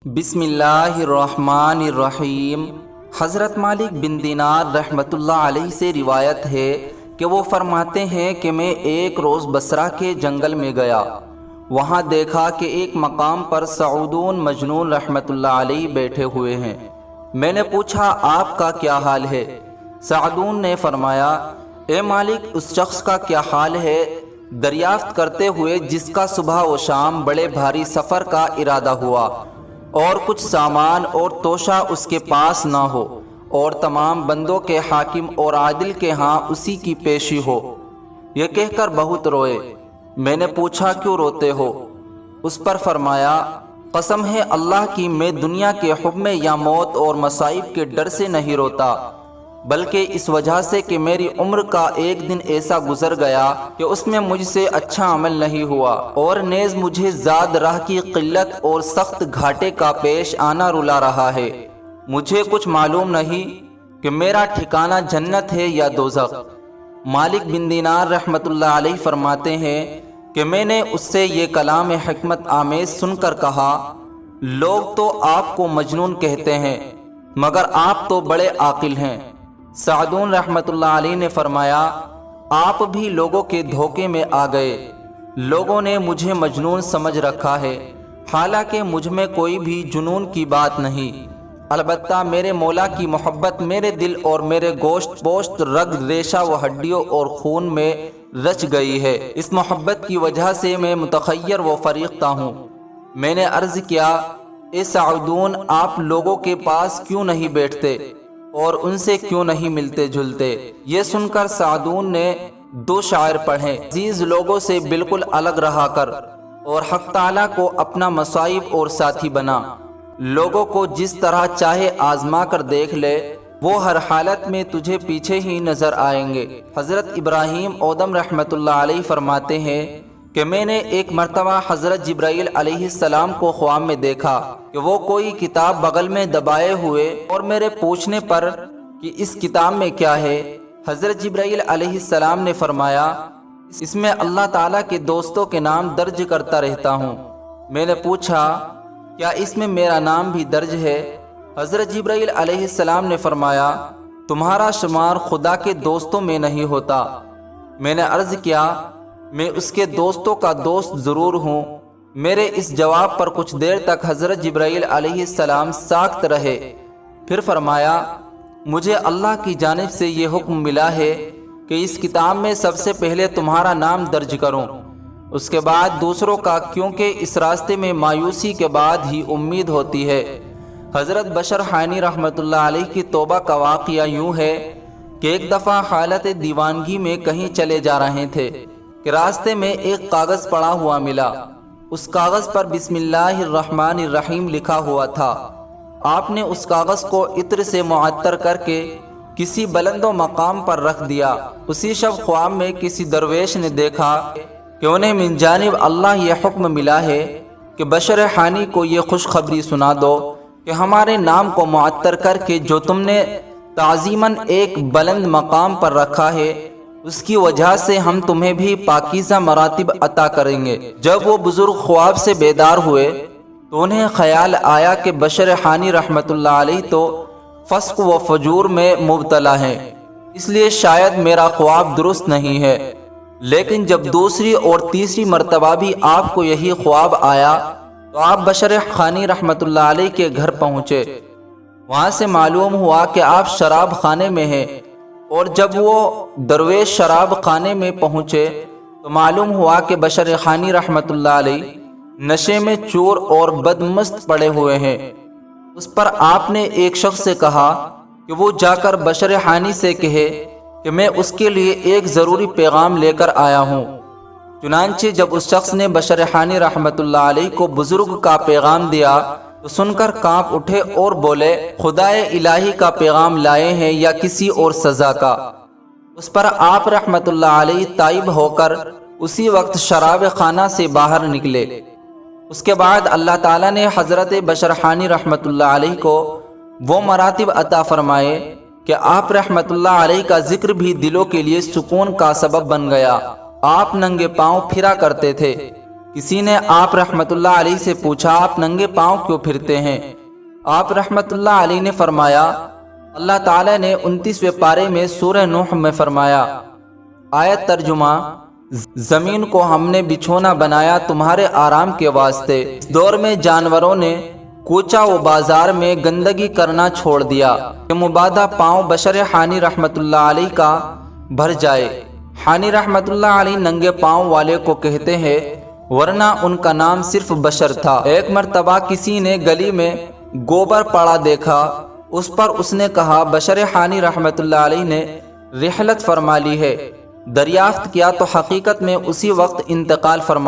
بسم اللہ الرحمن الرحیم۔ حضرت مالک بن دینار رحمۃ اللہ علیہ سے روایت ہے کہ وہ فرماتے ہیں کہ میں ایک روز بصرہ کے جنگل میں گیا، وہاں دیکھا کہ ایک مقام پر سعودون مجنون رحمۃ اللہ علیہ بیٹھے ہوئے ہیں۔ میں نے پوچھا آپ کا کیا حال ہے؟ سعودون نے فرمایا اے مالک، اس شخص کا کیا حال ہے دریافت کرتے ہوئے جس کا صبح و شام بڑے بھاری سفر کا ارادہ ہوا اور کچھ سامان اور توشہ اس کے پاس نہ ہو، اور تمام بندوں کے حاکم اور عادل کے ہاں اسی کی پیشی ہو۔ یہ کہہ کر بہت روئے۔ میں نے پوچھا کیوں روتے ہو؟ اس پر فرمایا قسم ہے اللہ کی، میں دنیا کے حکم یا موت اور مصائب کے ڈر سے نہیں روتا، بلکہ اس وجہ سے کہ میری عمر کا ایک دن ایسا گزر گیا کہ اس میں مجھ سے اچھا عمل نہیں ہوا، اور نیز مجھے زاد راہ کی قلت اور سخت گھاٹے کا پیش آنا رلا رہا ہے۔ مجھے کچھ معلوم نہیں کہ میرا ٹھکانہ جنت ہے یا دوزخ۔ مالک بن دینار رحمۃ اللہ علیہ فرماتے ہیں کہ میں نے اس سے یہ کلام حکمت آمیز سن کر کہا، لوگ تو آپ کو مجنون کہتے ہیں مگر آپ تو بڑے عاقل ہیں۔ سعدون رحمۃ اللہ علیہ نے فرمایا آپ بھی لوگوں کے دھوکے میں آ گئے، لوگوں نے مجھے مجنون سمجھ رکھا ہے، حالانکہ مجھ میں کوئی بھی جنون کی بات نہیں، البتہ میرے مولا کی محبت میرے دل اور میرے گوشت پوشت رگ ریشہ و ہڈیوں اور خون میں رچ گئی ہے، اس محبت کی وجہ سے میں متخیر و فریختہ ہوں۔ میں نے عرض کیا اے سعودون، آپ لوگوں کے پاس کیوں نہیں بیٹھتے اور ان سے کیوں نہیں ملتے جلتے؟ یہ سن کر سعدون نے دو شعر پڑھے، عزیز لوگوں سے بالکل الگ رہا کر اور حق تعالیٰ کو اپنا مصائب اور ساتھی بنا، لوگوں کو جس طرح چاہے آزما کر دیکھ لے، وہ ہر حالت میں تجھے پیچھے ہی نظر آئیں گے۔ حضرت ابراہیم اودم رحمۃ اللہ علیہ فرماتے ہیں کہ میں نے ایک مرتبہ حضرت جبرائیل علیہ السلام کو خواب میں دیکھا کہ وہ کوئی کتاب بغل میں دبائے ہوئے، اور میرے پوچھنے پر کہ اس کتاب میں کیا ہے، حضرت جبرائیل علیہ السلام نے فرمایا اس میں اللہ تعالیٰ کے دوستوں کے نام درج کرتا رہتا ہوں۔ میں نے پوچھا کیا اس میں میرا نام بھی درج ہے؟ حضرت جبرائیل علیہ السلام نے فرمایا تمہارا شمار خدا کے دوستوں میں نہیں ہوتا۔ میں نے عرض کیا میں اس کے دوستوں کا دوست ضرور ہوں۔ میرے اس جواب پر کچھ دیر تک حضرت جبرائیل علیہ السلام ساکت رہے، پھر فرمایا مجھے اللہ کی جانب سے یہ حکم ملا ہے کہ اس کتاب میں سب سے پہلے تمہارا نام درج کروں، اس کے بعد دوسروں کا، کیونکہ اس راستے میں مایوسی کے بعد ہی امید ہوتی ہے۔ حضرت بشر حانی رحمۃ اللہ علیہ کی توبہ کا واقعہ یوں ہے کہ ایک دفعہ حالت دیوانگی میں کہیں چلے جا رہے تھے کہ راستے میں ایک کاغذ پڑا ہوا ملا، اس کاغذ پر بسم اللہ الرحمن الرحیم لکھا ہوا تھا۔ آپ نے اس کاغذ کو عطر سے معطر کر کے کسی بلند و مقام پر رکھ دیا۔ اسی شب خواب میں کسی درویش نے دیکھا کہ انہیں من جانب اللہ یہ حکم ملا ہے کہ بشر حانی کو یہ خوشخبری سنا دو کہ ہمارے نام کو معطر کر کے جو تم نے تعظیماً ایک بلند مقام پر رکھا ہے، اس کی وجہ سے ہم تمہیں بھی پاکیزہ مراتب عطا کریں گے۔ جب وہ بزرگ خواب سے بیدار ہوئے تو انہیں خیال آیا کہ بشر حانی رحمۃ اللہ علیہ تو فسق و فجور میں مبتلا ہیں، اس لیے شاید میرا خواب درست نہیں ہے۔ لیکن جب دوسری اور تیسری مرتبہ بھی آپ کو یہی خواب آیا تو آپ بشر حانی رحمۃ اللہ علیہ کے گھر پہنچے۔ وہاں سے معلوم ہوا کہ آپ شراب خانے میں ہیں، اور جب وہ درویش شراب خانے میں پہنچے تو معلوم ہوا کہ بشر حانی رحمۃ اللہ علیہ نشے میں چور اور بدمست پڑے ہوئے ہیں۔ اس پر آپ نے ایک شخص سے کہا کہ وہ جا کر بشر حانی سے کہے کہ میں اس کے لیے ایک ضروری پیغام لے کر آیا ہوں۔ چنانچہ جب اس شخص نے بشر حانی رحمۃ اللہ علیہ کو بزرگ کا پیغام دیا تو سن کر کانپ اٹھے اور بولے خدائے الہی کا پیغام لائے ہیں یا کسی اور سزا کا؟ اس پر آپ رحمۃ اللہ علیہ تائب ہو کر اسی وقت شراب خانہ سے باہر نکلے۔ اس کے بعد اللہ تعالیٰ نے حضرت بشر حانی رحمۃ اللہ علیہ کو وہ مراتب عطا فرمائے کہ آپ رحمۃ اللہ علیہ کا ذکر بھی دلوں کے لیے سکون کا سبب بن گیا۔ آپ ننگے پاؤں پھرا کرتے تھے، کسی نے آپ رحمت اللہ علیہ سے پوچھا آپ ننگے پاؤں کیوں پھرتے ہیں؟ آپ رحمت اللہ علیہ نے فرمایا اللہ تعالیٰ نے 29ویں پارے میں سورہ نوح میں فرمایا، آیت ترجمہ، زمین کو ہم نے بچھونا بنایا تمہارے آرام کے واسطے۔ اس دور میں جانوروں نے کوچہ و بازار میں گندگی کرنا چھوڑ دیا کہ مبادہ پاؤں بشر حانی رحمت اللہ علیہ کا بھر جائے۔ حانی رحمت اللہ علیہ ننگے پاؤں والے کو کہتے ہیں، ورنہ ان کا نام صرف بشر تھا۔ ایک مرتبہ کسی نے گلی میں گوبر پڑا دیکھا، اس پر اس نے کہا بشر حانی رحمت اللہ علیہ نے رحلت فرما لی ہے۔ دریافت کیا تو حقیقت میں اسی وقت انتقال فرما